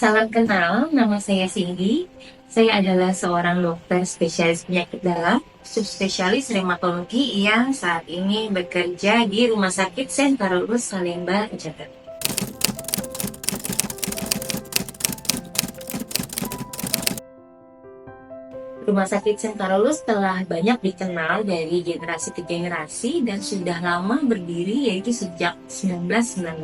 Salam kenal, nama saya Cindy. Saya adalah seorang dokter spesialis penyakit dalam, subspesialis reumatologi yang saat ini bekerja di Rumah Sakit St. Carolus Salemba, Jakarta. Rumah Sakit St. Carolus telah banyak dikenal dari generasi ke generasi dan sudah lama berdiri, yaitu sejak 1919.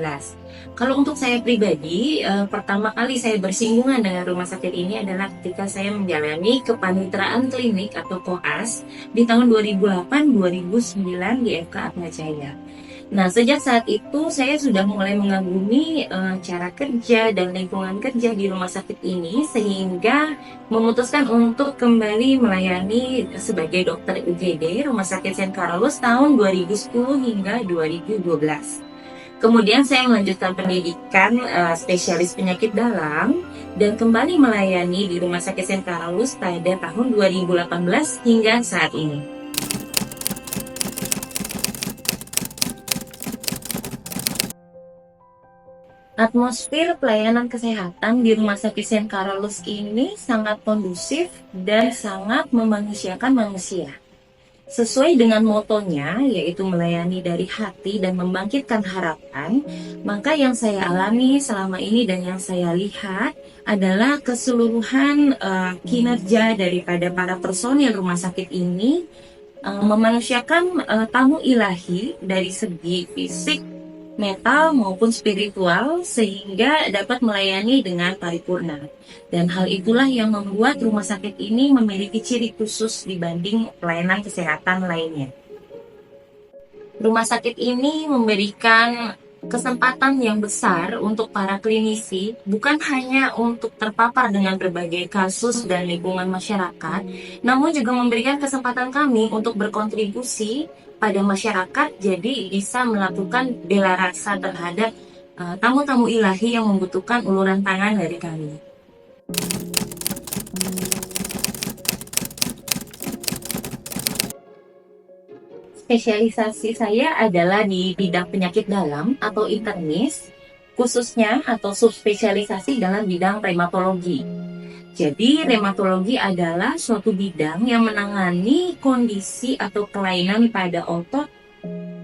Kalau untuk saya pribadi, pertama kali saya bersinggungan dengan rumah sakit ini adalah ketika saya menjalani kepaniteraan klinik atau koas di tahun 2008-2009 di FK Atma Jaya. Nah, sejak saat itu saya sudah mulai mengagumi cara kerja dan lingkungan kerja di rumah sakit ini, sehingga memutuskan untuk kembali melayani sebagai dokter UGD Rumah Sakit St. Carolus tahun 2010 hingga 2012. Kemudian saya melanjutkan pendidikan spesialis penyakit dalam dan kembali melayani di Rumah Sakit St. Carolus pada tahun 2018 hingga saat ini. Atmosfer pelayanan kesehatan di Rumah Sakit St. Carolus ini sangat kondusif dan sangat memanusiakan manusia. Sesuai dengan motonya, yaitu melayani dari hati dan membangkitkan harapan, maka yang saya alami selama ini dan yang saya lihat adalah keseluruhan kinerja daripada para personil rumah sakit ini memanusiakan tamu ilahi dari segi fisik, mental maupun spiritual, sehingga dapat melayani dengan paripurna. Dan hal itulah yang membuat rumah sakit ini memiliki ciri khusus dibanding pelayanan kesehatan lainnya. Rumah sakit ini memberikan kesempatan yang besar untuk para klinisi, bukan hanya untuk terpapar dengan berbagai kasus dan lingkungan masyarakat, namun juga memberikan kesempatan kami untuk berkontribusi pada masyarakat, jadi bisa melakukan bela rasa terhadap tamu-tamu ilahi yang membutuhkan uluran tangan dari kami. Spesialisasi saya adalah di bidang penyakit dalam atau internis, khususnya atau subspesialisasi dalam bidang reumatologi. Jadi, reumatologi adalah suatu bidang yang menangani kondisi atau kelainan pada otot,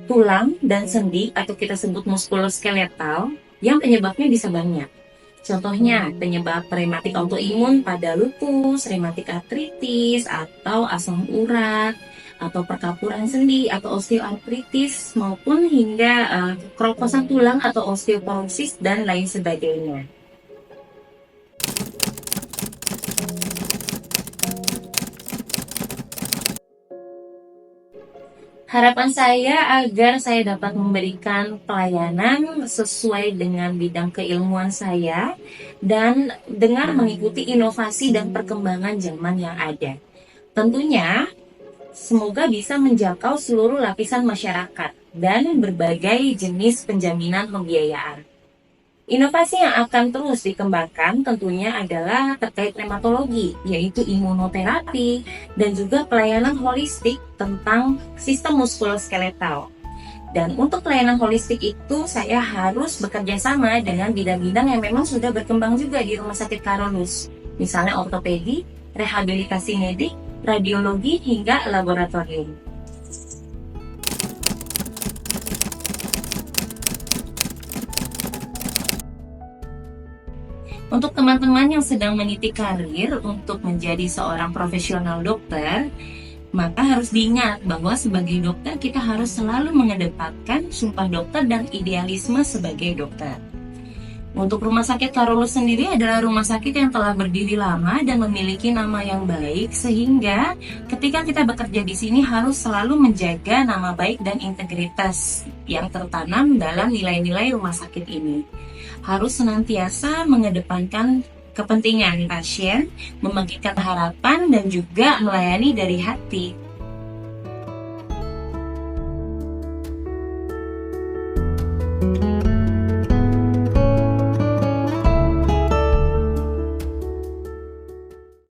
tulang, dan sendi atau kita sebut muskuloskeletal yang penyebabnya bisa banyak. Contohnya, penyebab rematik autoimun pada lupus, rematik artritis, atau asam urat, atau perkapuran sendi, atau osteoartritis, maupun hingga keroposan tulang atau osteoporosis, dan lain sebagainya. Harapan saya agar saya dapat memberikan pelayanan sesuai dengan bidang keilmuan saya dan dengan mengikuti inovasi dan perkembangan zaman yang ada. Tentunya, semoga bisa menjangkau seluruh lapisan masyarakat dan berbagai jenis penjaminan pembiayaan. Inovasi yang akan terus dikembangkan tentunya adalah terkait reumatologi, yaitu imunoterapi dan juga pelayanan holistik tentang sistem muskuloskeletal. Dan untuk pelayanan holistik itu saya harus bekerja sama dengan bidang-bidang yang memang sudah berkembang juga di Rumah Sakit Carolus, misalnya ortopedi, rehabilitasi medik, radiologi, hingga laboratorium. Untuk teman-teman yang sedang meniti karir untuk menjadi seorang profesional dokter, maka harus diingat bahwa sebagai dokter kita harus selalu mengedepankan sumpah dokter dan idealisme sebagai dokter. Untuk Rumah Sakit Carolus sendiri adalah rumah sakit yang telah berdiri lama dan memiliki nama yang baik, sehingga ketika kita bekerja di sini harus selalu menjaga nama baik dan integritas yang tertanam dalam nilai-nilai rumah sakit ini. Harus senantiasa mengedepankan kepentingan pasien, membangkitkan harapan, dan juga melayani dari hati.